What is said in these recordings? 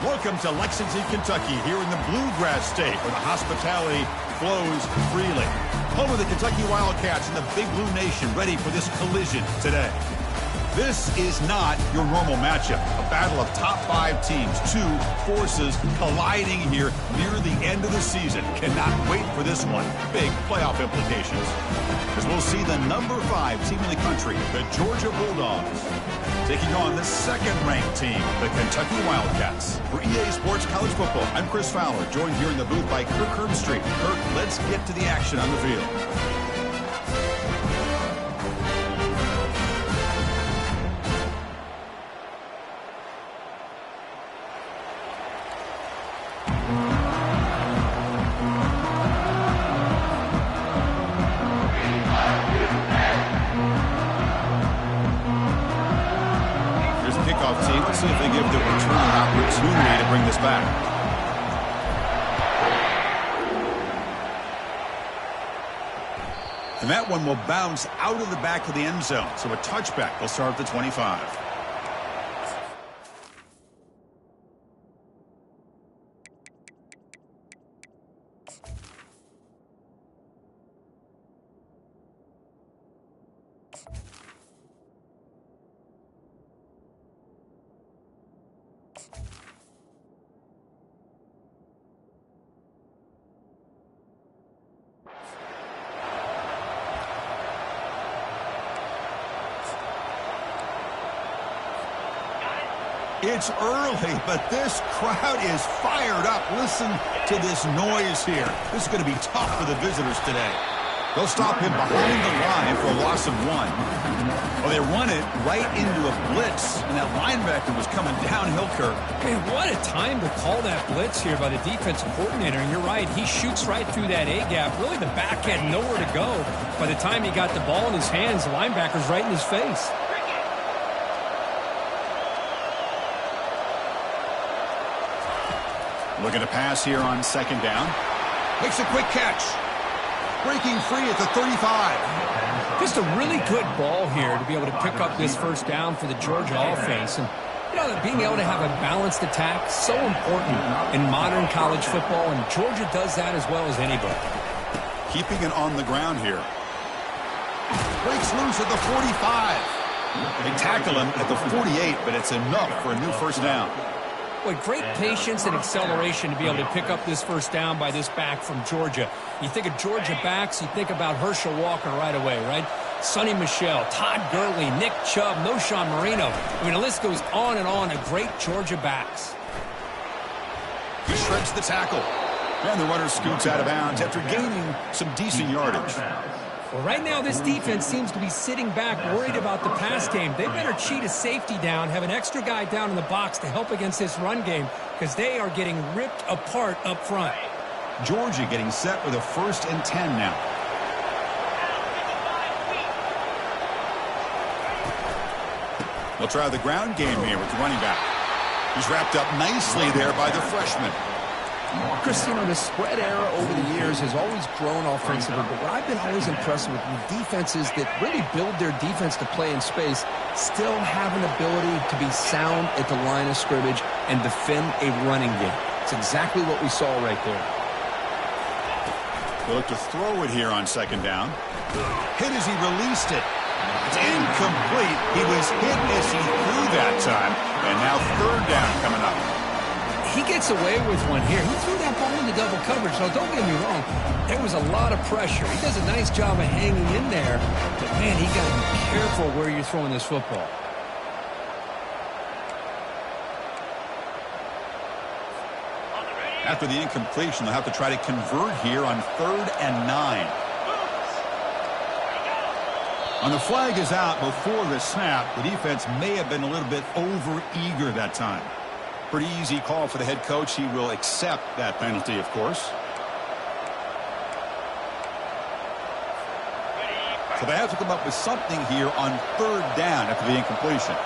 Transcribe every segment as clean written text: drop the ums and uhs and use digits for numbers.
Welcome to Lexington, Kentucky, here in the Bluegrass State, where the hospitality flows freely. Home of the Kentucky Wildcats and the Big Blue Nation, ready for this collision today. This is not your normal matchup. A battle of top 5 teams, 2 forces colliding here near the end of the season. Cannot wait for this one. Big playoff implications. As we'll see the number 5 team in the country, the Georgia Bulldogs, taking on the second-ranked team, the Kentucky Wildcats. For EA Sports College Football, I'm Chris Fowler, joined here in the booth by Kirk Herbstreit. Kirk, let's get to the action on the field. Let's see if they give the return an opportunity to bring this back. And that one will bounce out of the back of the end zone. So a touchback will start at the 25. It's early, but this crowd is fired up. Listen to this noise here. This is going to be tough for the visitors today. They'll stop him behind the line for a loss of 1. Well, they run it right into a blitz, and that linebacker was coming downhill, Kirk. Man, what a time to call that blitz here by the defensive coordinator. And you're right, he shoots right through that A-gap. Really, the back had nowhere to go. By the time he got the ball in his hands, the linebacker's right in his face. Looking to pass here on second down. Makes a quick catch. Breaking free at the 35. Just a really good ball here to be able to pick up this first down for the Georgia offense. And, you know, being able to have a balanced attack, so important in modern college football, and Georgia does that as well as anybody. Keeping it on the ground here. Breaks loose at the 45. They tackle him at the 48, but it's enough for a new first down. Boy, great patience and acceleration to be able to pick up this first down by this back from Georgia. You think of Georgia backs, you think about Herschel Walker right away, right? Sonny Michel, Todd Gurley, Nick Chubb, Noshawn Marino. I mean, the list goes on and on of great Georgia backs. He shreds the tackle. And the runner scoots out of bounds after gaining some decent yardage. Well, right now, this defense seems to be sitting back, worried about the pass game. They better cheat a safety down, have an extra guy down in the box to help against this run game, because they are getting ripped apart up front. Georgia getting set with a 1st and 10 now. They'll try the ground game here with the running back. He's wrapped up nicely there by the freshman. Chris, you know, the spread era over the years has always grown offensively, but what I've been always impressed with defenses that really build their defense to play in space still have an ability to be sound at the line of scrimmage and defend a running game. It's exactly what we saw right there. They'll look to throw it here on second down. Hit as he released it. It's incomplete. He was hit as he threw that time. And now third down coming up. He gets away with one here. He threw that ball into double coverage, so don't get me wrong. There was a lot of pressure. He does a nice job of hanging in there. But, man, he got to be careful where you're throwing this football. After the incompletion, they'll have to try to convert here on 3rd and 9. And the flag is out before the snap. The defense may have been a little bit over-eager that time. Pretty easy call for the head coach. He will accept that penalty, of course. So they have to come up with something here on 3rd down after the incompletion.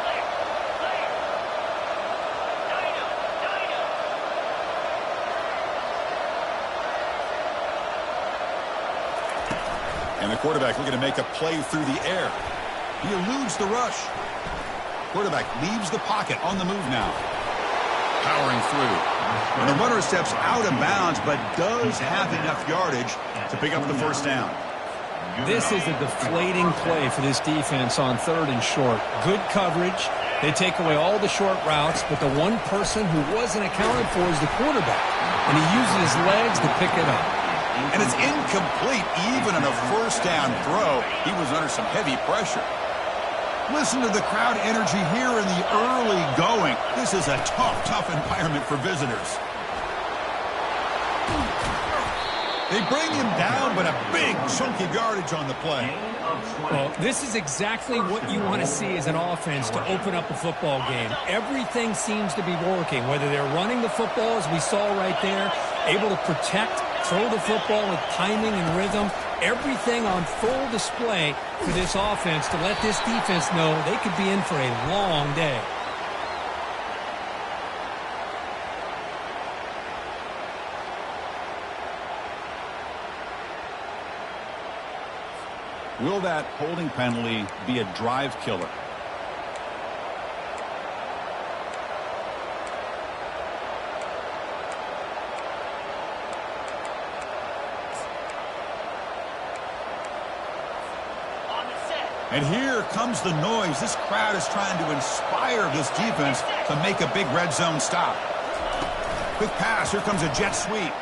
And the quarterback looking to make a play through the air. He eludes the rush. Quarterback leaves the pocket on the move now. powering through. And the runner steps out of bounds, but does have enough yardage to pick up the first down. This is a deflating play for this defense on 3rd and short. Good coverage. They take away all the short routes, but the one person who wasn't accounted for is the quarterback. And he uses his legs to pick it up. And it's incomplete even on a first down throw. He was under some heavy pressure. Listen to the crowd energy here in the early going. This is a tough environment for visitors. They bring him down, but a big chunk of yardage on the play. Well, this is exactly what you want to see as an offense to open up a football game. Everything seems to be working, whether they're running the football, as we saw right there, able to protect, throw the football with timing and rhythm. Everything on full display for this offense to let this defense know they could be in for a long day. Will that holding penalty be a drive killer? And here comes the noise. This crowd is trying to inspire this defense to make a big red zone stop. Quick pass. Here comes a jet sweep.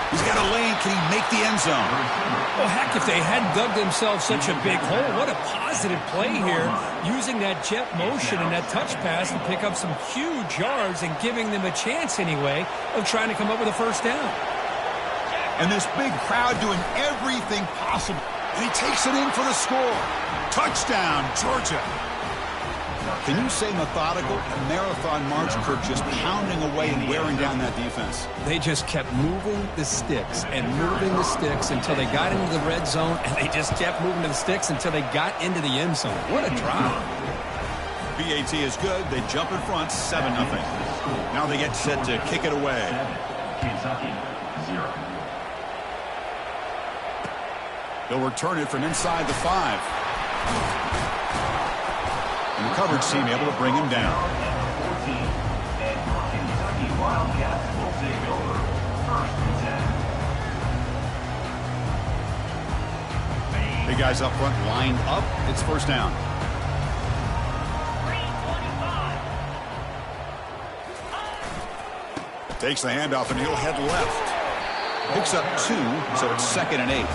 He's got a lane. Can he make the end zone? Well, heck, if they hadn't dug themselves such a big hole, what a positive play here, using that jet motion and that touch pass to pick up some huge yards and giving them a chance anyway of trying to come up with a first down. And this big crowd doing everything possible. And he takes it in for the score. Touchdown, Georgia. Can you say methodical? A marathon march, Kirk, just pounding away and wearing down that defense. They just kept moving the sticks and moving the sticks until they got into the red zone, and they just kept moving the sticks until they got into the end zone. What a drive. PAT is good. They jump in front, 7-0. Now they get set to kick it away. Kentucky, 0. They'll return it from inside the 5. And the coverage team able to bring him down. 14, and Kentucky Wildcats will take over 1st and 10. Big guys up front lined up. It's first down. Takes the handoff and he'll head left. Picks up 2, so it's 2nd and 8.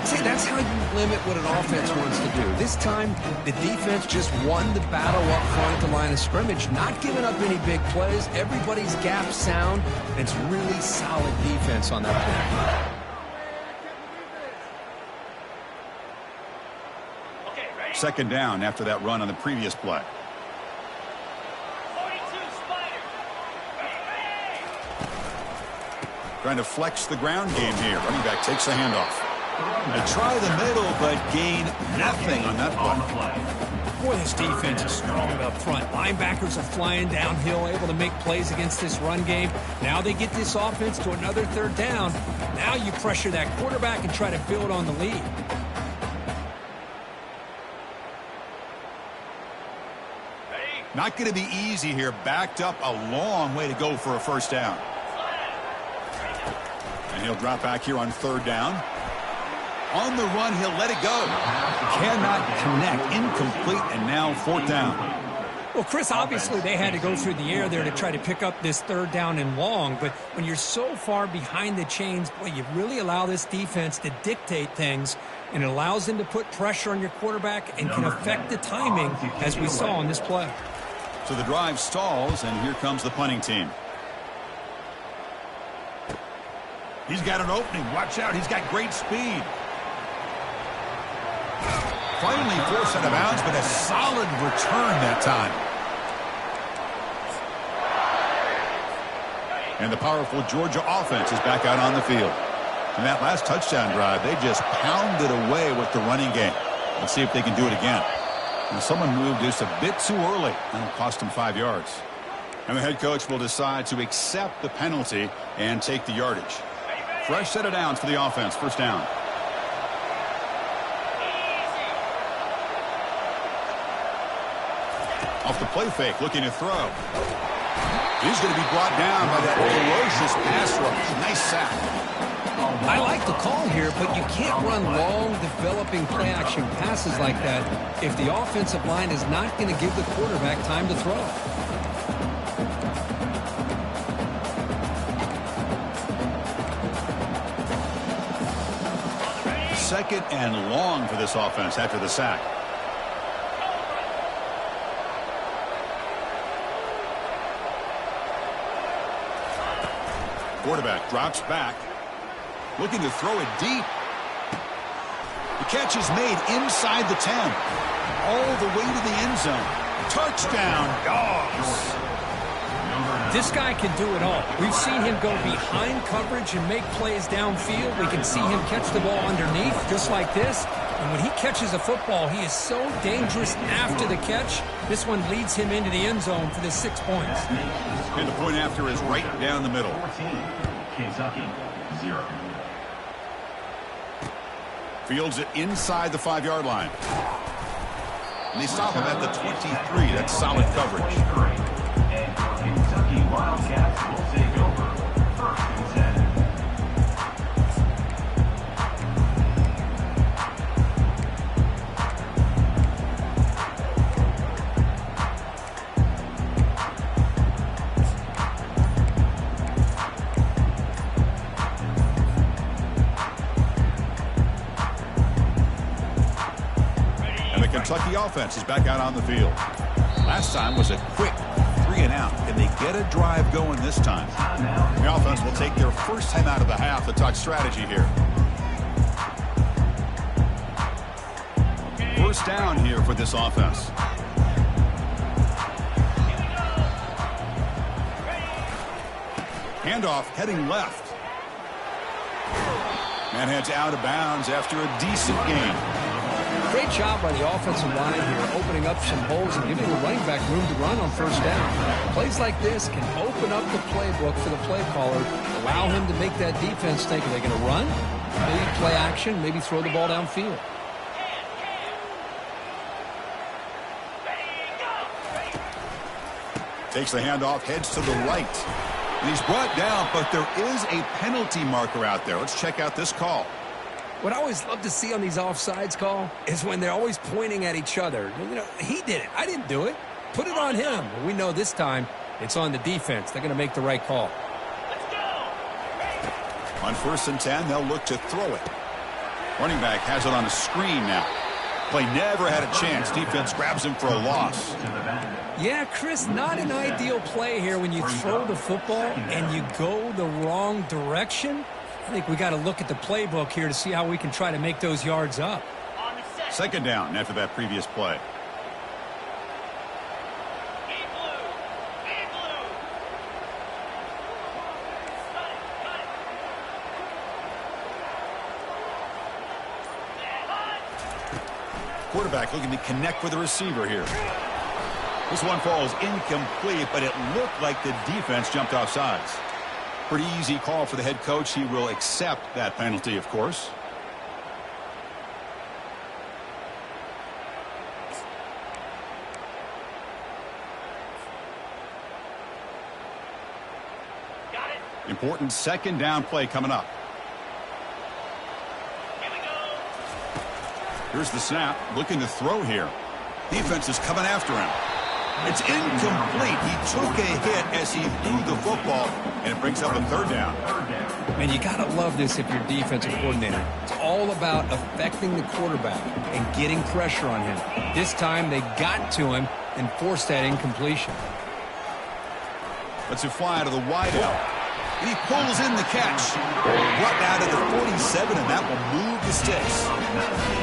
See, that's how you limit what an offense wants to do. This time, the defense just won the battle up front at the line of scrimmage, not giving up any big plays. Everybody's gap sound. It's really solid defense on that play. 2nd down after that run on the previous play. Trying to flex the ground game here. Running back takes the handoff. They try the middle, but gain nothing on that play. Boy, this defense is strong up front. Linebackers are flying downhill, able to make plays against this run game. Now they get this offense to another 3rd down. Now you pressure that quarterback and try to build on the lead. Not going to be easy here. Backed up a long way to go for a first down. And he'll drop back here on 3rd down. On the run, he'll let it go. Cannot connect. Incomplete, and now 4th down. Well, Chris, obviously they had to go through the air there to try to pick up this 3rd down and long, but when you're so far behind the chains, boy, you really allow this defense to dictate things, and it allows them to put pressure on your quarterback and can affect the timing, as we saw on this play. So the drive stalls, and here comes the punting team. He's got an opening. Watch out. He's got great speed. Finally forced out of bounds, but a solid return that time. And the powerful Georgia offense is back out on the field. In that last touchdown drive, they just pounded away with the running game. Let's see if they can do it again. And someone moved just a bit too early, and it cost him 5 yards. And the head coach will decide to accept the penalty and take the yardage. Fresh set of downs for the offense. First down. Off the play fake, looking to throw. He's going to be brought down by that ferocious pass rush. Nice sack. I like the call here, but you can't run long, developing play-action passes like that if the offensive line is not going to give the quarterback time to throw. Second and long for this offense after the sack. Quarterback drops back. Looking to throw it deep. The catch is made inside the 10. All the way to the end zone. Touchdown, Dogs. This guy can do it all. We've seen him go behind coverage and make plays downfield. We can see him catch the ball underneath just like this. And when he catches a football, he is so dangerous after the catch. This one leads him into the end zone for the 6 points. And the point after is right down the middle. 14, Kentucky, 0. Fields it inside the 5-yard line. And they stop him at the 23. That's solid coverage. And Kentucky Wildcats will take over 1st and 10. Kentucky offense is back out on the field. Last time was a quick 3-and-out. Can they get a drive going this time? The offense will take their first time out of the half to talk strategy here. First down here for this offense. Handoff heading left. Man heads out of bounds after a decent gain. Great job by the offensive line here, opening up some holes and giving the running back room to run on first down. Plays like this can open up the playbook for the play caller, allow him to make that defense think, are they going to run? Maybe play action, maybe throw the ball downfield. Takes the handoff, heads to the right. And he's brought down, but there is a penalty marker out there. Let's check out this call. What I always love to see on these offsides call is when they're always pointing at each other. You know, he did it. I didn't do it. Put it on him. We know this time it's on the defense. They're going to make the right call. On 1st and 10, they'll look to throw it. Running back has it on a screen now. Play never had a chance. Defense grabs him for a loss. Yeah, Chris, not an ideal play here when you throw the football and you go the wrong direction. I think we got to look at the playbook here to see how we can try to make those yards up. Second down after that previous play. Quarterback looking to connect with the receiver here. This one falls incomplete, but it looked like the defense jumped off sides. Pretty easy call for the head coach. He will accept that penalty, of course. Got it. Important second down play coming up. Here we go. Here's the snap. Looking to throw here. Defense is coming after him. It's incomplete. He took a hit as he threw the football, and it brings up a third down. Man, you got to love this if you're defensive coordinator. It's all about affecting the quarterback and getting pressure on him. This time they got to him and forced that incompletion. Let's fly out of the wideout. And he pulls in the catch. Brought down to the 47, and that will move the sticks.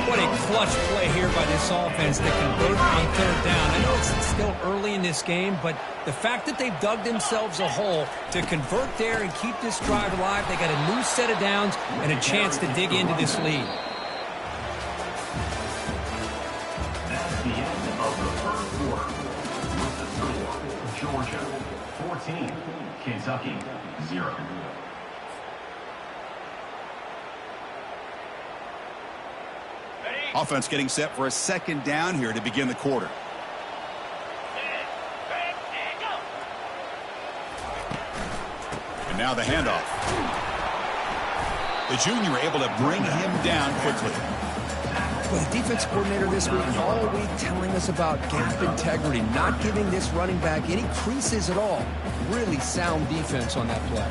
What a clutch play here by this offense to convert on third down. I know it's still early in this game, but the fact that they've dug themselves a hole to convert there and keep this drive alive, they got a new set of downs and a chance to dig into this lead. That's the end of the first quarter. With the score, Georgia 14, Kentucky 0. Offense getting set for a second down here to begin the quarter. And now the handoff. The junior able to bring him down quickly. Well, the defense coordinator this week all week telling us about gap integrity, not giving this running back any creases at all. Really sound defense on that play.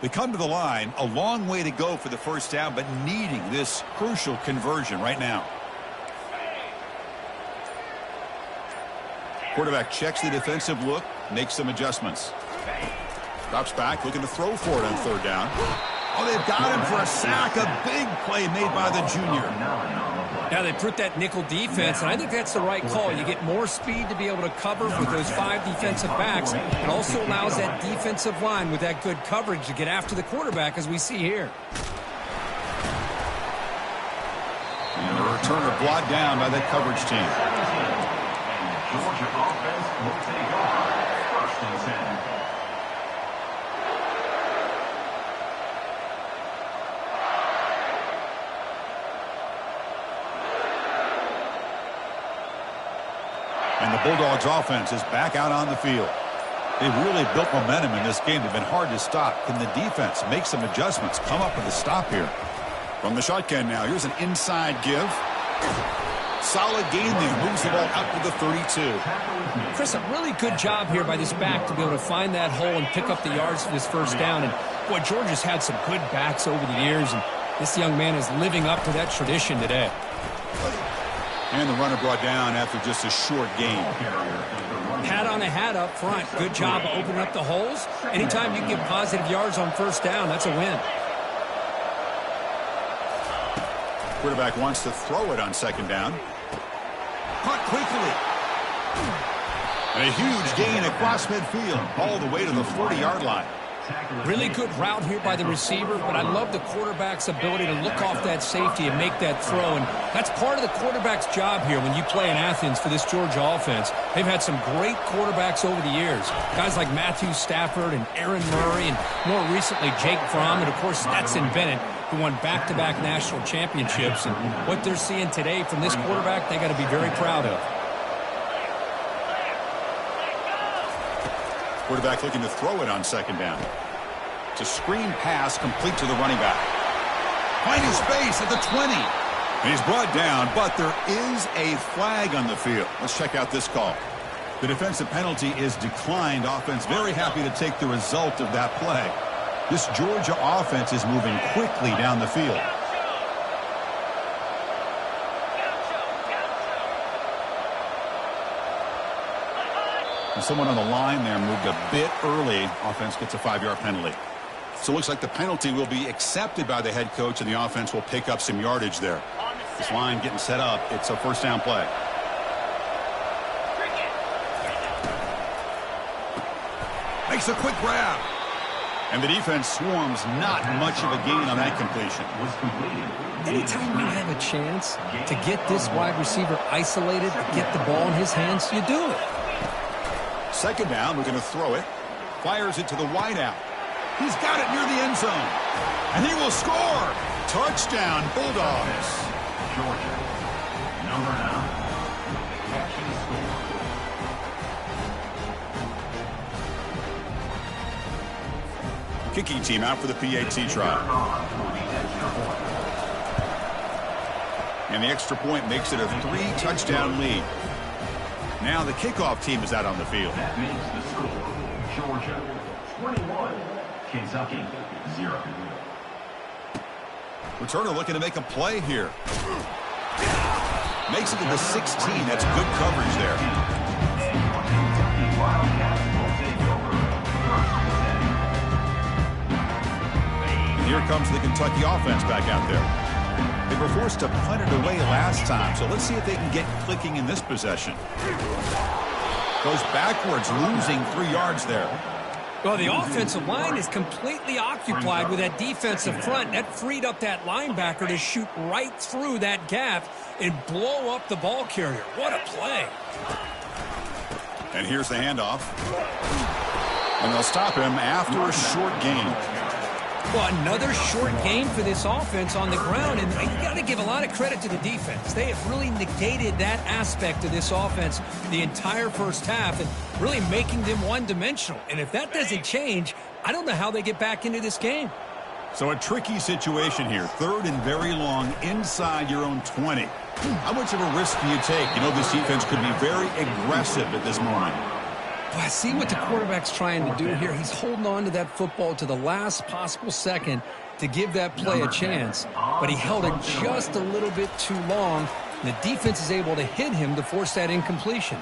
They come to the line, a long way to go for the first down, but needing this crucial conversion right now. Quarterback checks the defensive look, makes some adjustments. Drops back, looking to throw for it on third down. Oh, they've got him for a sack. A big play made by the junior. Now they put that nickel defense, and I think that's the right call. You get more speed to be able to cover with those 5 defensive backs. It also allows that defensive line with that good coverage to get after the quarterback, as we see here. And the returner brought down by that coverage team. Georgia offense will take over. 1st and 10. And the Bulldogs offense is back out on the field. They've really built momentum in this game. They've been hard to stop. Can the defense make some adjustments? Come up with a stop here. From the shotgun now, here's an inside give. Solid gain there. Moves the ball out to the 32. Chris, a really good job here by this back to be able to find that hole and pick up the yards for this first down. And, boy, Georgia's had some good backs over the years, and this young man is living up to that tradition today. And the runner brought down after just a short gain. Hat on a hat up front. Good job of opening up the holes. Anytime you can get positive yards on first down, that's a win. Quarterback wants to throw it on second down. Caught quickly. And a huge gain across midfield, all the way to the 40-yard line. Really good route here by the receiver, but I love the quarterback's ability to look off that safety and make that throw. And that's part of the quarterback's job here when you play in Athens for this Georgia offense. They've had some great quarterbacks over the years. Guys like Matthew Stafford and Aaron Murray, and more recently Jake Fromm, and of course Stetson Bennett, who won back-to-back national championships. And what they're seeing today from this quarterback, they got to be very proud of. Quarterback looking to throw it on second down. It's a screen pass complete to the running back. Finding space at the 20. And he's brought down, but there is a flag on the field. Let's check out this call. The defensive penalty is declined. Offense very happy to take the result of that play. This Georgia offense is moving quickly down the field. And someone on the line there moved a bit early. Offense gets a 5-yard penalty. So it looks like the penalty will be accepted by the head coach, and the offense will pick up some yardage there. This line getting set up. It's a first down play. Makes a quick grab. And the defense swarms. Not much of a gain on that completion. Anytime you have a chance to get this wide receiver isolated, get the ball in his hands, you do it. Second down, we're going to throw it. Fires it to the wideout. He's got it near the end zone. And he will score. Touchdown, Bulldogs. Georgia, number 9. Catch and score. Kicking team out for the PAT try. And the extra point makes it a 3-touchdown lead. Now the kickoff team is out on the field. That makes the score Georgia 21, Kentucky 0. Returner looking to make a play here. Makes it to the 16. That's good coverage there. And here comes the Kentucky offense back out there. They were forced to punt it away last time, so let's see if they can get clicking in this possession. Goes backwards, losing 3 yards there. Well, the offensive line is completely occupied with that defensive front. That freed up that linebacker to shoot right through that gap and blow up the ball carrier. What a play. And here's the handoff. And they'll stop him after a short gain. Well, another short game for this offense on the ground, and you got to give a lot of credit to the defense. They have really negated that aspect of this offense the entire first half and really making them one-dimensional. And if that doesn't change, I don't know how they get back into this game. So a tricky situation here. 3rd and very long inside your own 20. How much of a risk do you take? You know, this defense could be very aggressive at this moment. Well, I see what the quarterback's trying to do here. He's holding on to that football to the last possible second to give that play a chance. But he held it just a little bit too long. And the defense is able to hit him to force that incompletion.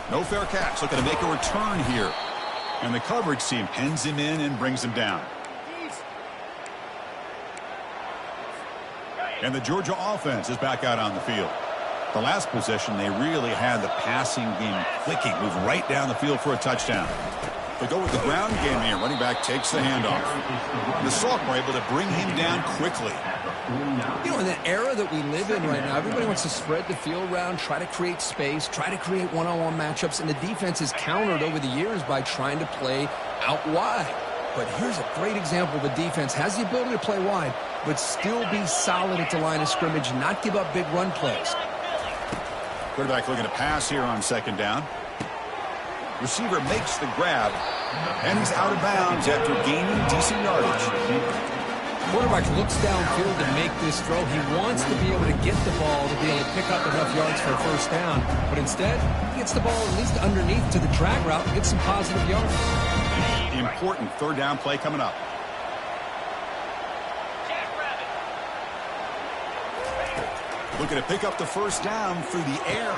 No fair catch. Looking to make a return here. And the coverage team pens him in and brings him down. And the Georgia offense is back out on the field. The last possession, they really had the passing game clicking. Move right down the field for a touchdown. They go with the ground game here. Running back takes the handoff. And the Salk were able to bring him down quickly. You know, in the era that we live in right now, everybody wants to spread the field around, try to create space, try to create one-on-one matchups, and the defense is countered over the years by trying to play out wide. But here's a great example. The defense has the ability to play wide, but still be solid at the line of scrimmage, not give up big run plays. Quarterback looking to pass here on 2nd down. Receiver makes the grab, and he's out of bounds after gaining decent yardage. Quarterback looks downfield to make this throw. He wants to be able to get the ball to be able to pick up enough yards for a first down. But instead, he gets the ball at least underneath to the drag route and gets some positive yards. Important 3rd down play coming up. Looking to pick up the first down through the air.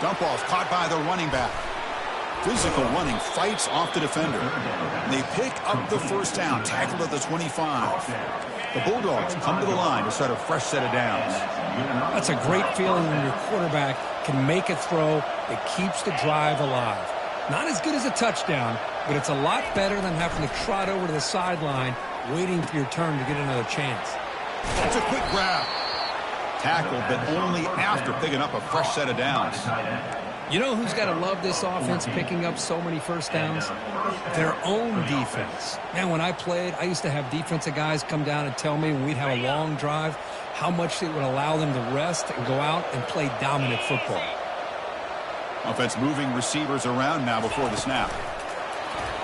Dump off caught by the running back. Physical running, fights off the defender. And they pick up the first down, tackled at the 25. The Bulldogs come to the line to start a fresh set of downs. That's a great feeling when your quarterback can make a throw that keeps the drive alive. Not as good as a touchdown, but it's a lot better than having to trot over to the sideline waiting for your turn to get another chance. That's a quick grab. Tackled, but only after picking up a fresh set of downs. You know who's got to love this offense picking up so many first downs? Their own defense. Man, when I played, I used to have defensive guys come down and tell me when we'd have a long drive how much it would allow them to rest and go out and play dominant football. Offense moving receivers around now before the snap.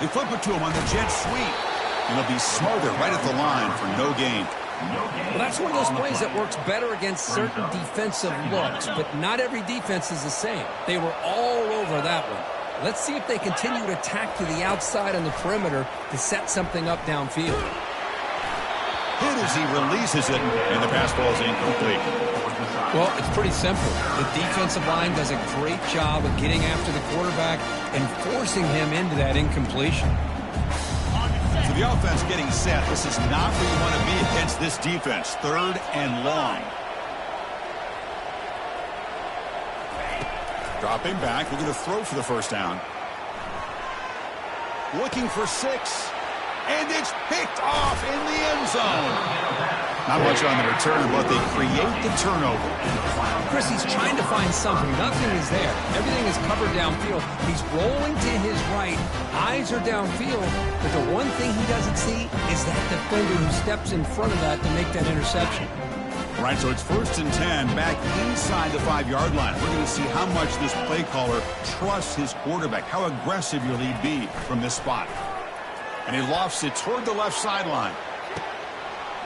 They flip it to him on the jet sweep. And he'll be smothered right at the line for no gain. Well, that's one of those plays that works better against certain defensive looks, but not every defense is the same. They were all over that one. Let's see if they continue to attack to the outside on the perimeter to set something up downfield. Hit as he releases it, and the pass ball is incomplete. Well, it's pretty simple. The defensive line does a great job of getting after the quarterback and forcing him into that incompletion. So the offense getting set. This is not where you want to be against this defense. 3rd and long. Dropping back, looking to throw for the first down. Looking for 6. And it's picked off in the end zone. Not much on the return, but they create the turnover. Chris, he's trying to find something. Nothing is there. Everything is covered downfield. He's rolling to his right. Eyes are downfield. But the one thing he doesn't see is that defender who steps in front of that to make that interception. All right, so it's 1st and 10 back inside the 5-yard line. We're going to see how much this play caller trusts his quarterback. How aggressive will he be from this spot? And he lofts it toward the left sideline.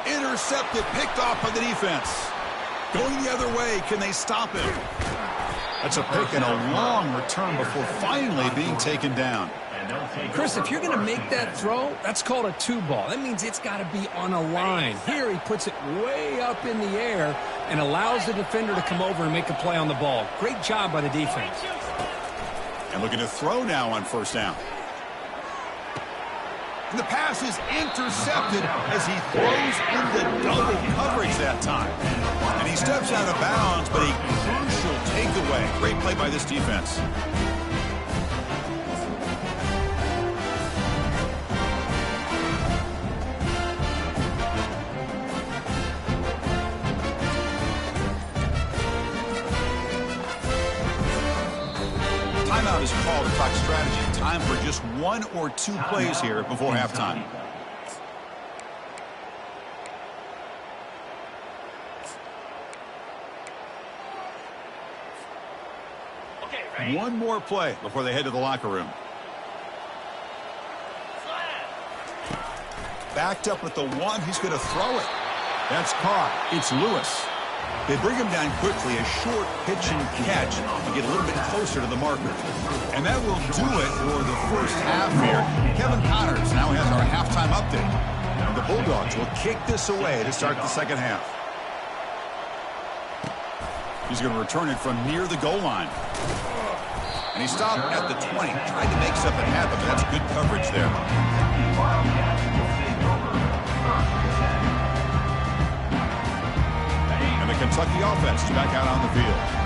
Intercepted, picked off by the defense. Going the other way, can they stop him? That's a pick and a long return before finally being taken down. Chris, if you're going to make that throw, that's called a 2-ball. That means it's got to be on a line. Here he puts it way up in the air and allows the defender to come over and make a play on the ball. Great job by the defense. And looking to throw now on 1st down. And the pass is intercepted as he throws in the time. And he steps out of bounds, but a crucial takeaway. Great play by this defense. Timeout is called to talk strategy. Time for just one or two plays here before halftime. One more play before they head to the locker room. Backed up with the one, he's going to throw it. That's caught. It's Lewis. They bring him down quickly, a short pitch and catch to get a little bit closer to the marker. And that will do it for the first half here. Kevin Connors now has our halftime update. And the Bulldogs will kick this away to start the second half. He's going to return it from near the goal line. And he stopped at the 20, tried to make something happen, but that's good coverage there. And the Kentucky offense is back out on the field.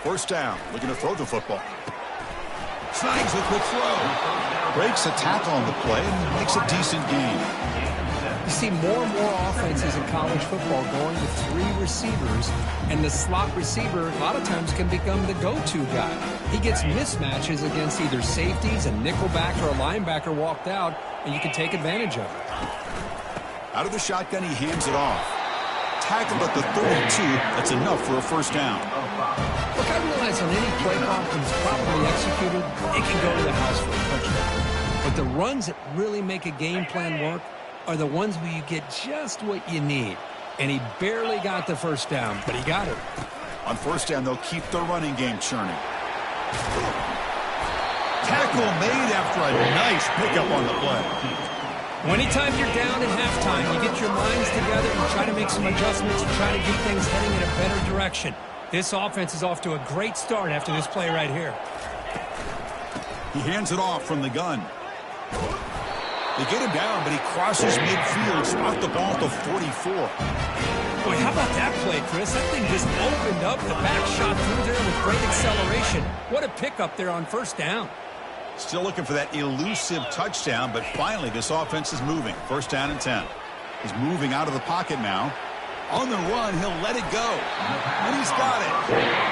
First down, looking to throw the football. Snags a quick throw. Breaks a tackle on the play and makes a decent gain. You see more and more offenses in college football going to three receivers, and the slot receiver a lot of times can become the go-to guy. He gets mismatches against either safeties, a nickelback, or a linebacker walked out, and you can take advantage of it. Out of the shotgun, he hands it off. Tackled at the 32, that's enough for a first down. Look, I realize on any play call that's properly executed, it can go to the house for a touchdown. But the runs that really make a game plan work are the ones where you get just what you need. And he barely got the first down, but he got it. On first down, they'll keep the running game churning. Tackle made after a nice pickup on the play. Anytime you're down at halftime, you get your minds together and try to make some adjustments and try to keep things heading in a better direction. This offense is off to a great start after this play right here. He hands it off from the gun. They get him down, but he crosses midfield, spot the ball at the 44. Boy, how about that play, Chris? That thing just opened up, the back shot through there with great acceleration. What a pickup there on first down. Still looking for that elusive touchdown, but finally this offense is moving. First down and 10. He's moving out of the pocket now. On the run, he'll let it go. And he's got it.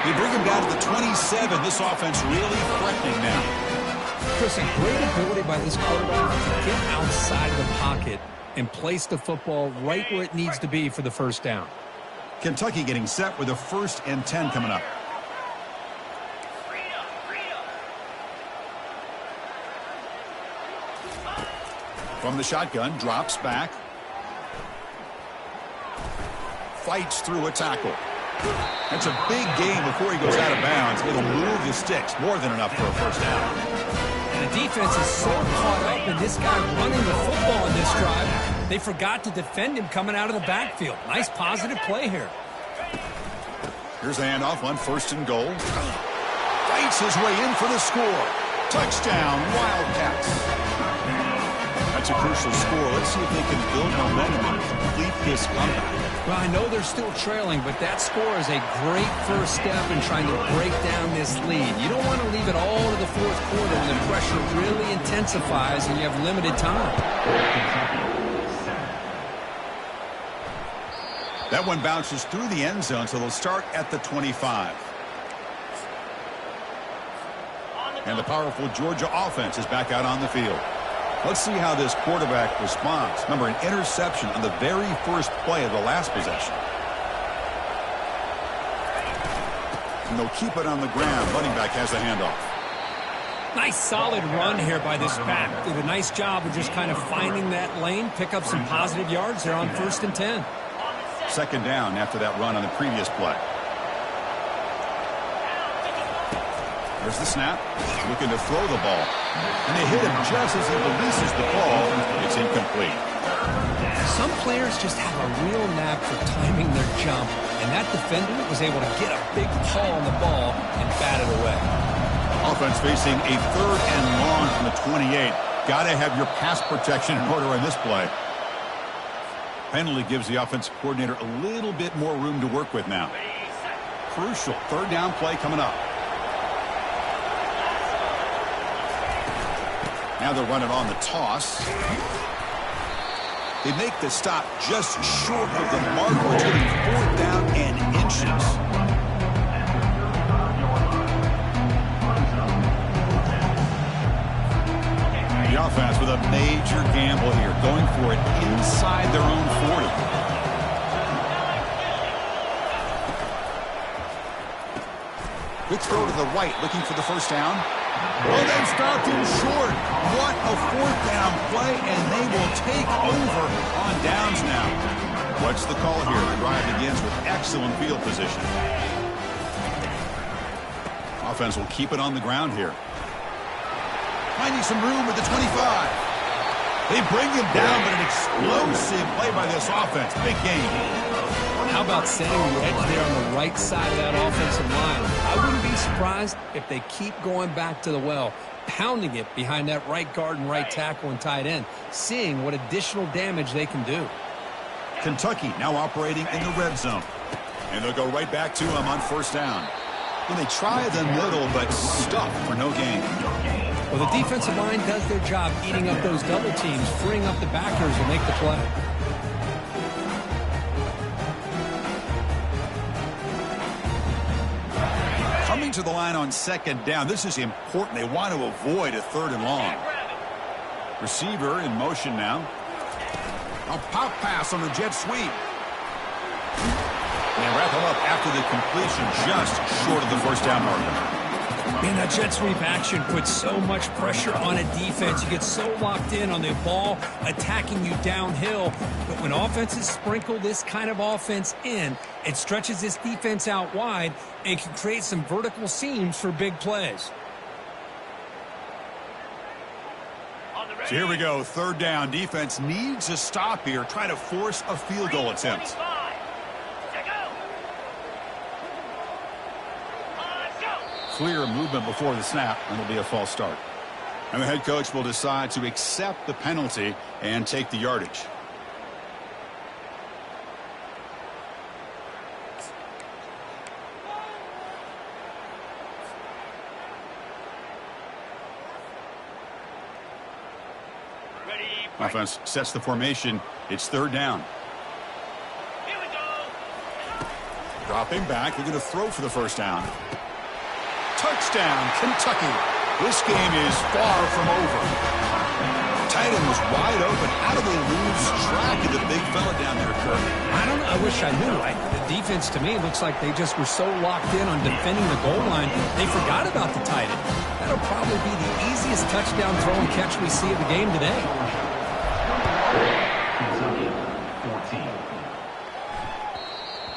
They bring him down to the 27. This offense really threatening now. Chris, a great ability by this quarterback to get outside of the pocket and place the football right where it needs to be for the first down. Kentucky getting set with a 1st and 10 coming up. From the shotgun, drops back. Fights through a tackle. That's a big gain before he goes out of bounds. It'll move the sticks. More than enough for a first down. And the defense is so caught up in this guy running the football in this drive, they forgot to defend him coming out of the backfield. Nice positive play here. Here's the handoff on 1st and goal. Fights his way in for the score. Touchdown, Wildcats. That's a crucial score. Let's see if they can build momentum and complete this comeback. Well, I know they're still trailing, but that score is a great first step in trying to break down this lead. You don't want to leave it all to the fourth quarter when the pressure really intensifies and you have limited time. That one bounces through the end zone, so they'll start at the 25. And the powerful Georgia offense is back out on the field. Let's see how this quarterback responds. Remember, an interception on the very first play of the last possession. And they'll keep it on the ground. Running back has the handoff. Nice solid run here by this back. Did a nice job of just kind of finding that lane, pick up some positive yards there on 1st and 10. Second down after that run on the previous play. There's the snap. Looking to throw the ball. And they hit him just as he releases the ball. It's incomplete. Some players just have a real knack for timing their jump, and that defender was able to get a big paw on the ball and bat it away. Offense facing a 3rd and long from the 28. Got to have your pass protection in order in this play. Penalty gives the offensive coordinator a little bit more room to work with now. Crucial 3rd down play coming up. Now they're running on the toss. They make the stop just short of the mark, which will be 4th down and inches. The offense with a major gamble here, going for it inside their own 40. Quick throw to the right, looking for the first down. Oh, they stopped him short. What a 4th down play, and they will take over on downs now. What's the call here? The drive begins with excellent field position. Offense will keep it on the ground here. Finding some room at the 25. They bring him down, but an explosive play by this offense. Big game. How about setting the edge there on the right side of that offensive line? I wouldn't be surprised if they keep going back to the well, pounding it behind that right guard and right tackle and tight end, seeing what additional damage they can do. Kentucky now operating in the red zone. And they'll go right back to him on 1st down. When they try the middle, but stuff for no gain. Well, the defensive line does their job eating up those double teams, freeing up the backers to make the play. Coming to the line on 2nd down. This is important. They want to avoid a 3rd and long. Receiver in motion now. A pop pass on the jet sweep. And wrap him up after the completion, just short of the 1st down marker. Man, that jet sweep action puts so much pressure on a defense. You get so locked in on the ball attacking you downhill. But when offenses sprinkle this kind of offense in, it stretches this defense out wide and can create some vertical seams for big plays. So here we go, 3rd down. Defense needs a stop here, trying to force a field goal attempt. Clear movement before the snap, and it'll be a false start. And the head coach will decide to accept the penalty and take the yardage. Offense sets the formation. It's 3rd down. Here we go. Dropping back. They're going to throw for the 1st down. Touchdown, Kentucky. This game is far from over. Tight end was wide open. How do they lose track of the big fella down there, Kirk? I don't know. I wish I knew. The defense, to me, looks like they just were so locked in on defending the goal line, they forgot about the tight end. That'll probably be the easiest touchdown throw and catch we see of the game today. Kentucky, 14.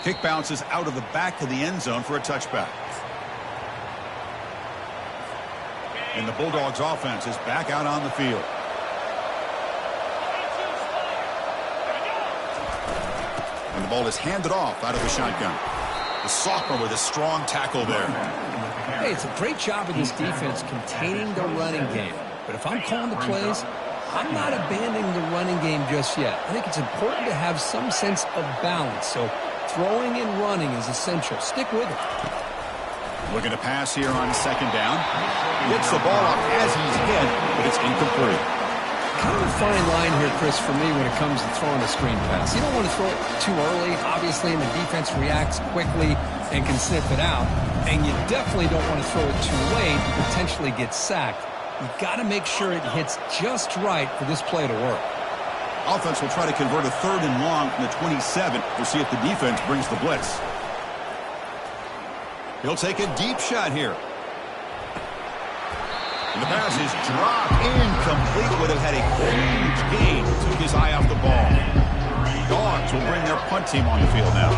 Kick bounces out of the back of the end zone for a touchback. And the Bulldogs offense is back out on the field. And the ball is handed off out of the shotgun. The sophomore with a strong tackle there. Hey, it's a great job of this defense containing the running game. But if I'm calling the plays, I'm not abandoning the running game just yet. I think it's important to have some sense of balance. So throwing and running is essential. Stick with it. Looking to pass here on 2nd down. Gets the ball off as he's hit, but it's incomplete. Kind of a fine line here, Chris, for me when it comes to throwing a screen pass. You don't want to throw it too early, obviously, and the defense reacts quickly and can sniff it out. And you definitely don't want to throw it too late and potentially get sacked. You've got to make sure it hits just right for this play to work. Offense will try to convert a 3rd and long from the 27. We'll see if the defense brings the blitz. He'll take a deep shot here. And the pass is dropped incomplete. Would have had a huge gain. Took his eye off the ball. Dogs will bring their punt team on the field now.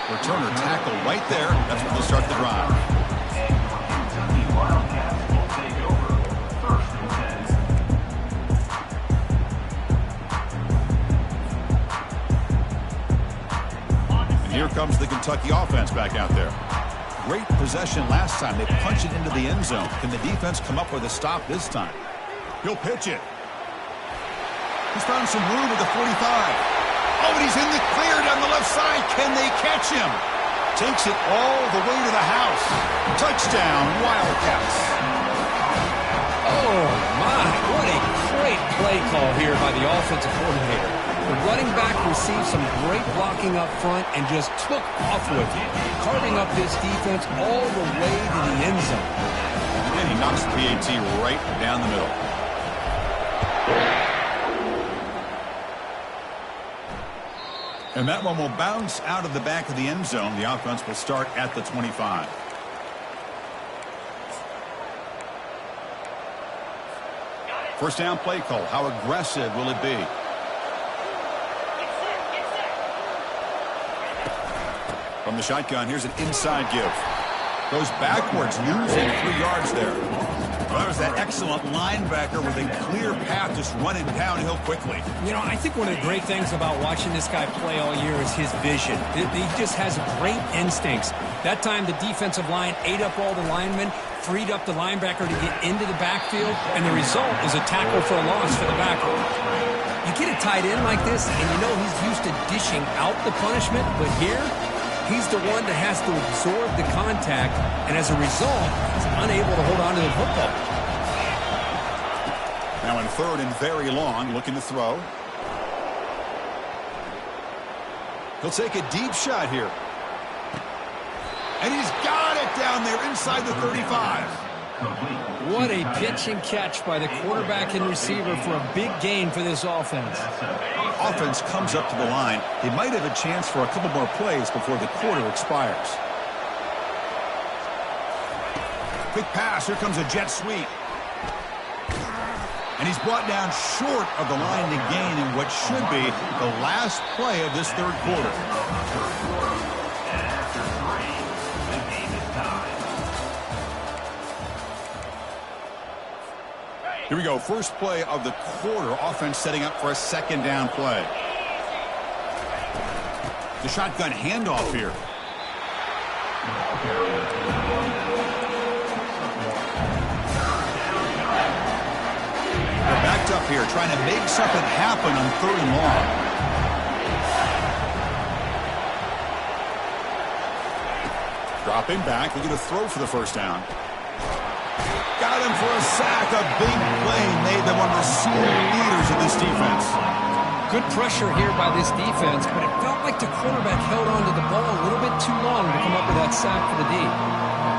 Returner tackle right there. That's when they'll start the drive. Kentucky offense back out there. Great possession last time. They punch it into the end zone. Can the defense come up with a stop this time? He'll pitch it. He's found some room at the 45. Oh, and he's in the clear down the left side. Can they catch him? Takes it all the way to the house. Touchdown, Wildcats. Oh, my. What a great play call here by the offensive coordinator. The running back received some great blocking up front and just took off with it, carving up this defense all the way to the end zone. And he knocks the PAT right down the middle. And that one will bounce out of the back of the end zone. The offense will start at the 25. First down play call. How aggressive will it be? From the shotgun, here's an inside give. Goes backwards, losing 3 yards there. Well, that was that excellent linebacker with a clear path just running downhill quickly. You know, I think one of the great things about watching this guy play all year is his vision. He just has great instincts. That time, the defensive line ate up all the linemen, freed up the linebacker to get into the backfield, and the result is a tackle for a loss for the backer. You get a tight end like this, and you know he's used to dishing out the punishment, but here, he's the one that has to absorb the contact, and as a result, he's unable to hold on to the football. Now in third and very long, looking to throw. He'll take a deep shot here. And he's got it down there inside the 35. What a pitch and catch by the quarterback and receiver for a big gain for this offense. Offense comes up to the line. They might have a chance for a couple more plays before the quarter expires. Quick pass. Here comes a jet sweep. And he's brought down short of the line to gain in what should be the last play of this third quarter. Here we go. First play of the quarter. Offense setting up for a second down play. The shotgun handoff here. They're backed up here, trying to make something happen on third and long. Dropping back, looking to throw for the first down. Got him for a sack. A big play made them one of the senior leaders of this defense. Good pressure here by this defense, but it felt like the quarterback held onto the ball a little bit too long to come up with that sack for the D.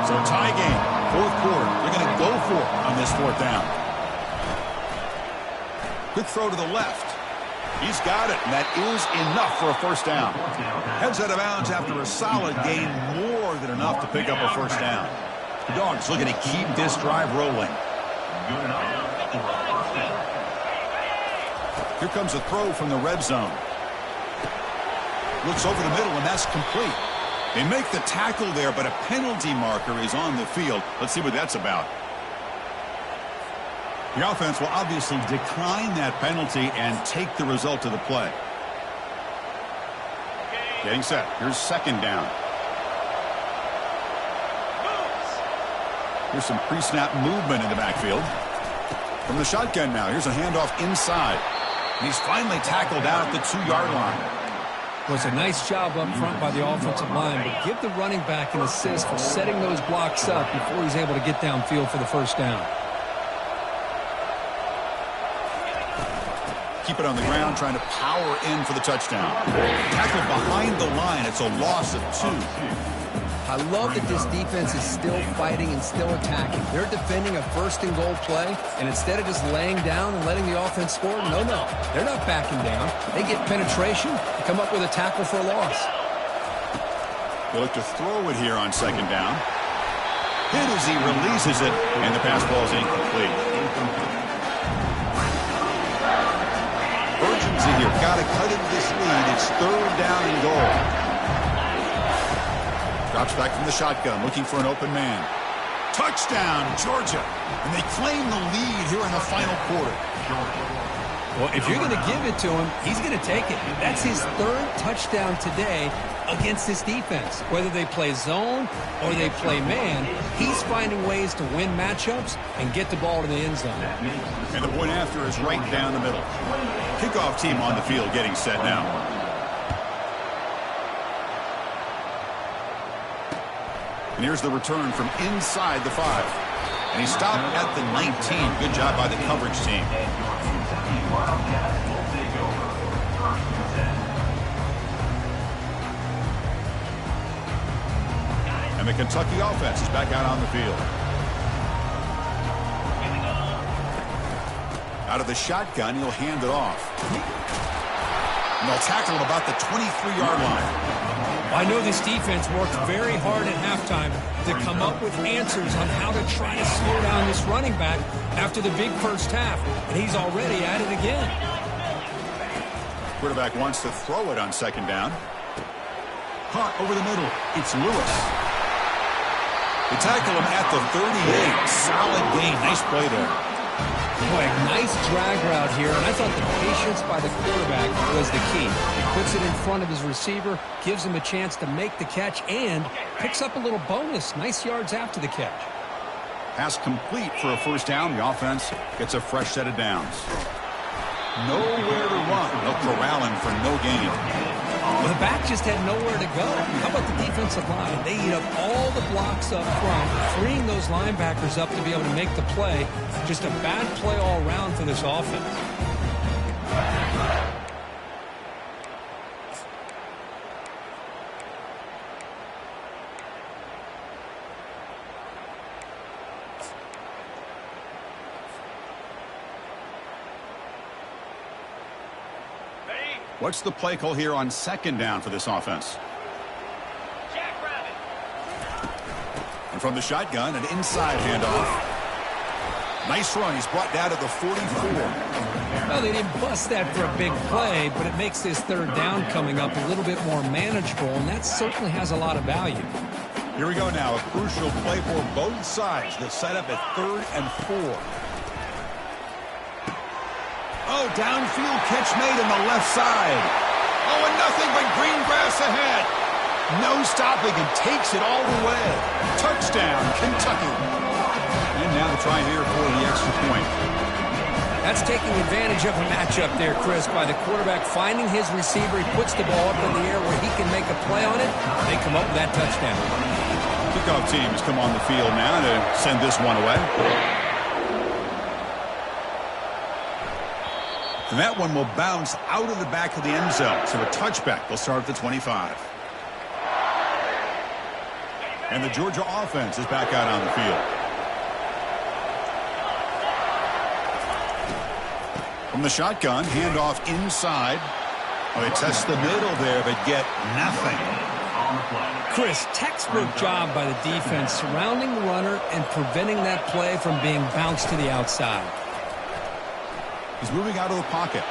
So tie game, fourth quarter. They're going to go for it on this fourth down. Quick throw to the left. He's got it, and that is enough for a first down. Heads out of bounds after a solid gain, more than enough to pick up a first down. The Dogs looking to keep this drive rolling. Here comes a throw from the red zone. Looks over the middle, and that's complete. They make the tackle there, but a penalty marker is on the field. Let's see what that's about. The offense will obviously decline that penalty and take the result of the play. Getting set. Here's second down. Here's some pre-snap movement in the backfield. From the shotgun now, here's a handoff inside. And he's finally tackled out at the 2-yard line. It was a nice job up front by the offensive line, but give the running back an assist for setting those blocks up before he's able to get downfield for the first down. Keep it on the ground, trying to power in for the touchdown. Tackle behind the line. It's a loss of 2. I love that this defense is still fighting and still attacking. They're defending a first-and-goal play, and instead of just laying down and letting the offense score, no, they're not backing down. They get penetration and come up with a tackle for a loss. They look to throw it here on second down. Hit as he releases it, and the pass ball is incomplete. Urgency here. Got to cut into this lead. It's third down and goal. Drops back from the shotgun, looking for an open man. Touchdown, Georgia. And they claim the lead here in the final quarter. Well, if you're going to give it to him, he's going to take it. That's his third touchdown today against this defense. Whether they play zone or they play man, he's finding ways to win matchups and get the ball to the end zone. And the point after is right down the middle. Kickoff team on the field getting set now. And here's the return from inside the 5. And he stopped at the 19. Good job by the coverage team. And the Kentucky offense is back out on the field. Out of the shotgun, he'll hand it off. And they'll tackle him about the 23-yard line. I know this defense worked very hard at halftime to come up with answers on how to try to slow down this running back after the big first half, and he's already at it again. Quarterback wants to throw it on second down. Caught over the middle. It's Lewis. They tackle him at the 38. Solid gain. Nice play there. Boy, nice drag route here, and I thought the patience by the quarterback was the key. He puts it in front of his receiver, gives him a chance to make the catch, and picks up a little bonus. Nice yards after the catch. Pass complete for a first down. The offense gets a fresh set of downs. Nowhere to run. They'll corral him for no gain. Well, the back just had nowhere to go. How about the defensive line? They eat up all the blocks up front, freeing those linebackers up to be able to make the play. Just a bad play all around for this offense. What's the play call here on second down for this offense? Jackrabbit. And from the shotgun, an inside handoff. Nice run. He's brought down to the 44. Well, they didn't bust that for a big play, but it makes this third down coming up a little bit more manageable, and that certainly has a lot of value. Here we go now. A crucial play for both sides. The setup at 3rd and 4. Oh, downfield catch made on the left side. Oh, and nothing but green grass ahead. No stopping and takes it all the way. Touchdown, Kentucky. And now the try here for the extra point. That's taking advantage of a matchup there, Chris, by the quarterback finding his receiver. He puts the ball up in the air where he can make a play on it. They come up with that touchdown. Kickoff team has come on the field now to send this one away. And that one will bounce out of the back of the end zone. So a touchback will start at the 25. And the Georgia offense is back out on the field. From the shotgun, handoff inside. Oh, they test the middle there, but get nothing. Chris, textbook job by the defense surrounding the runner and preventing that play from being bounced to the outside. He's moving out of the pocket.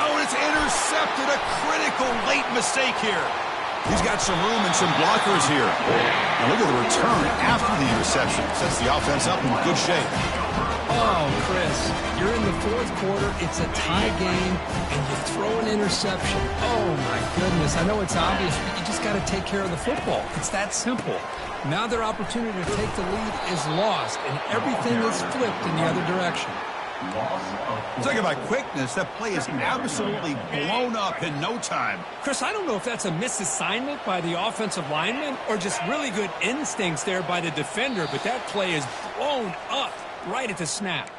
Oh, and it's intercepted. A critical late mistake here. He's got some room and some blockers here. Now look at the return after the interception. Sets the offense up in good shape. Oh, Chris, you're in the 4th quarter. It's a tie game, and you throw an interception. Oh, my goodness. I know it's obvious, but you just got to take care of the football. It's that simple. Now their opportunity to take the lead is lost, and everything is flipped in the other direction. Talking about quickness, that play is absolutely blown up in no time. Chris, I don't know if that's a misassignment by the offensive lineman or just really good instincts there by the defender, but that play is blown up right at the snap.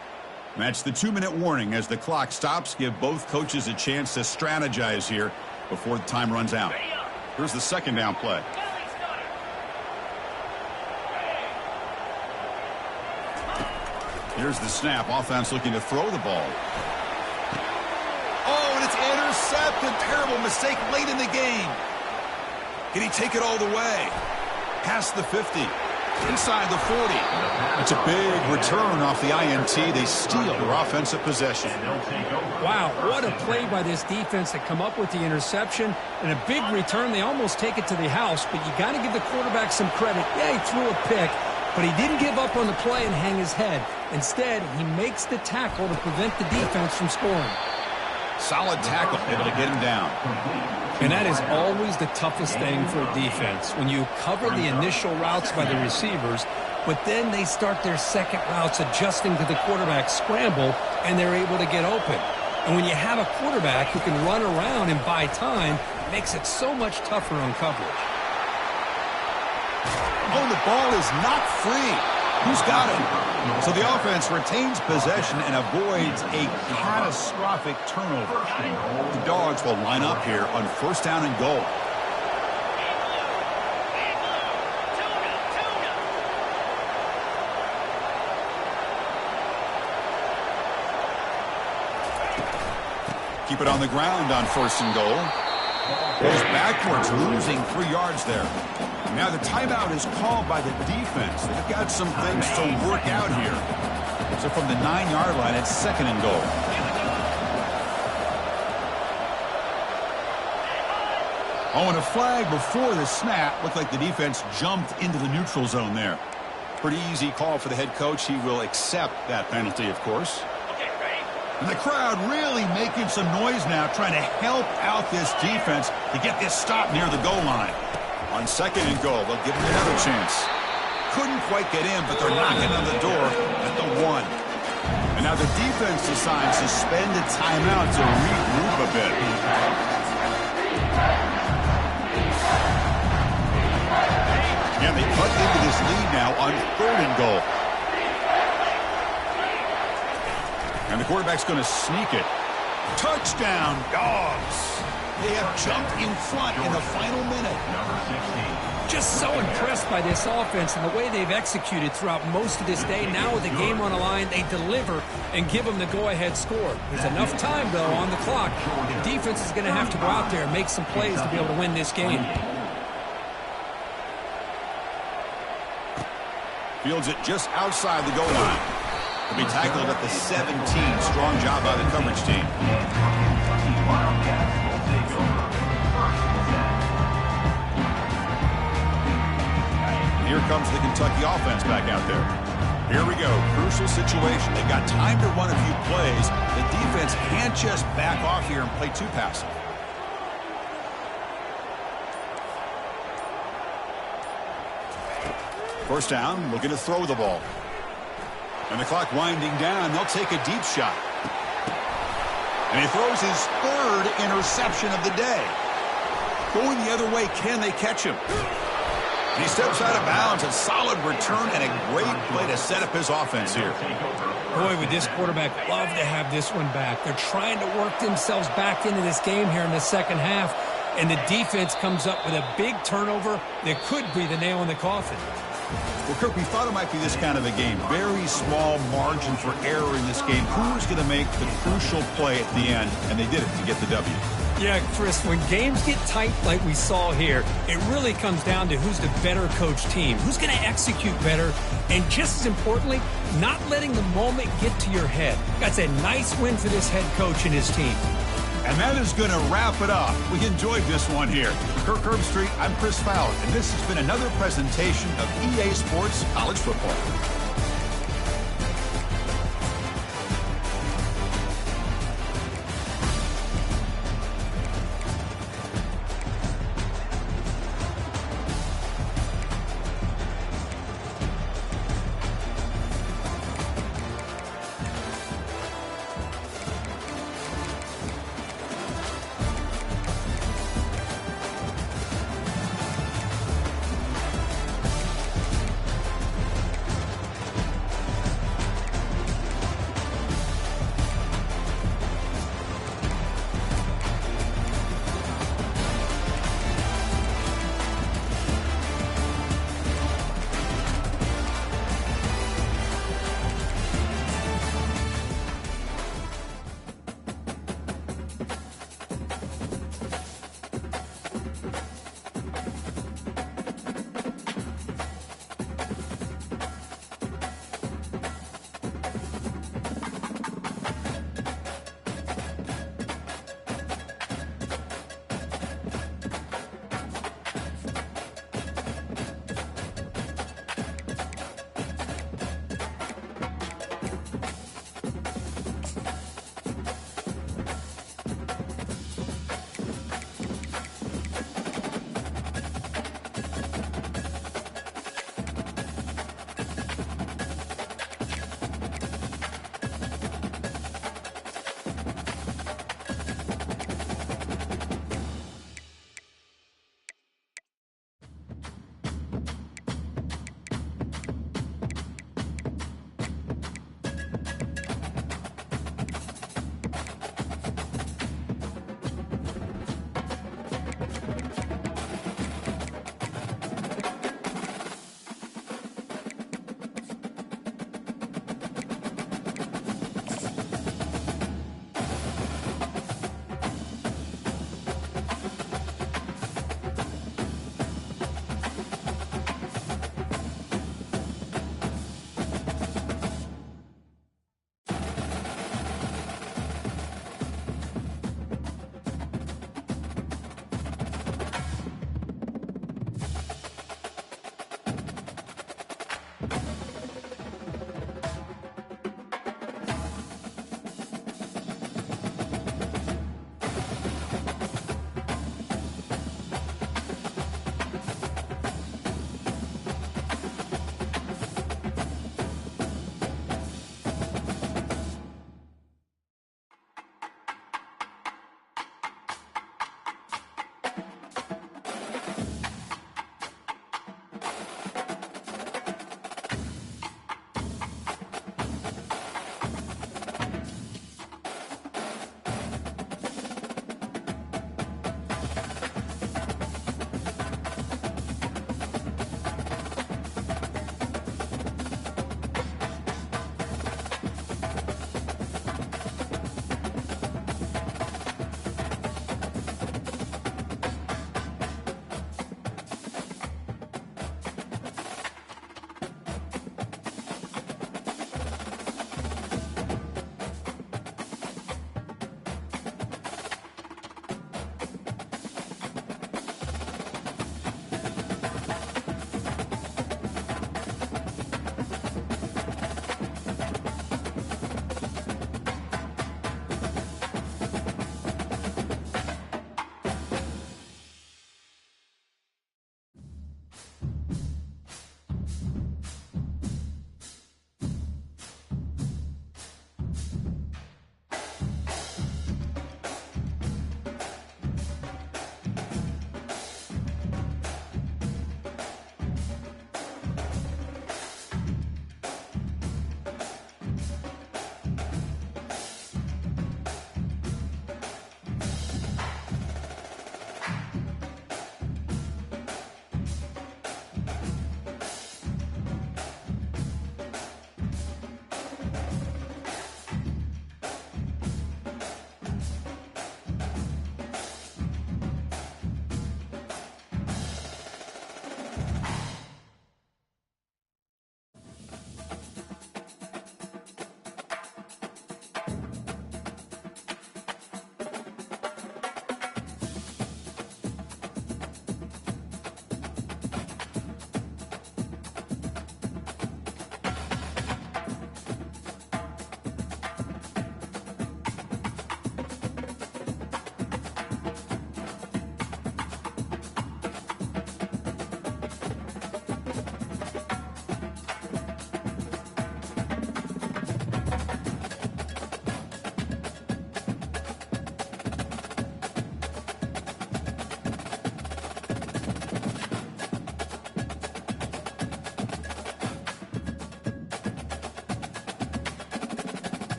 That's the 2-minute warning as the clock stops. Give both coaches a chance to strategize here before the time runs out. Here's the second down play. Here's the snap. Offense looking to throw the ball. Oh, and it's intercepted. Terrible mistake late in the game. Can he take it all the way? Past the 50. Inside the 40. It's a big return off the INT. They steal their offensive possession. Wow, what a play by this defense to come up with the interception and a big return. They almost take it to the house, but you got to give the quarterback some credit. Yeah, he threw a pick, But he didn't give up on the play and hang his head. Instead, he makes the tackle to prevent the defense from scoring. Solid tackle, able to get him down. And that is always the toughest thing for a defense, when you cover the initial routes by the receivers, but then they start their second routes adjusting to the quarterback's scramble, and they're able to get open. And when you have a quarterback who can run around and buy time, it makes it so much tougher on coverage. Oh, the ball is not free. Who's got it? So the offense retains possession and avoids a catastrophic turnover. The Dogs will line up here on first down and goal. Keep it on the ground on first and goal. Goes backwards, losing 3 yards there. Now the timeout is called by the defense. They've got some things to work out here. So from the 9-yard line, it's second and goal. Oh, and a flag before the snap. Looked like the defense jumped into the neutral zone there. Pretty easy call for the head coach. He will accept that penalty, of course. And the crowd really making some noise now, trying to help out this defense to get this stop near the goal line. On second and goal, they'll give him another chance. Couldn't quite get in, but they're knocking on the door at the 1. And now the defense decides to spend a timeout to regroup a bit. Yeah, they cut into this lead now on third and goal. And the quarterback's going to sneak it. Touchdown, Dogs. They have jumped in front in the final minute. Just so impressed by this offense and the way they've executed throughout most of this day. Now with the game on the line, they deliver and give them the go-ahead score. There's enough time, though, on the clock. The defense is going to have to go out there and make some plays to be able to win this game. Fields it just outside the goal line. He'll be tackled at the 17. Strong job by the coverage team. Here comes the Kentucky offense back out there. Here we go. Crucial situation. They've got time to run a few plays. The defense can't just back off here and play too passive. First down, looking to throw the ball. And the clock winding down, they'll take a deep shot. And he throws his third interception of the day. Going the other way, can they catch him? And he steps out of bounds. A solid return and a great play to set up his offense here. Boy, would this quarterback love to have this one back. They're trying to work themselves back into this game here in the second half. And the defense comes up with a big turnover that could be the nail in the coffin. Well, Kirk, we thought it might be this kind of a game. Very small margin for error in this game. Who's going to make the crucial play at the end? And they did it to get the W. Yeah, Chris, when games get tight like we saw here, it really comes down to who's the better coach team, who's going to execute better, and just as importantly, not letting the moment get to your head. That's a nice win for this head coach and his team. And that is going to wrap it up. We enjoyed this one here. For Kirk Herbstreit, I'm Chris Fowler, and this has been another presentation of EA Sports College Football.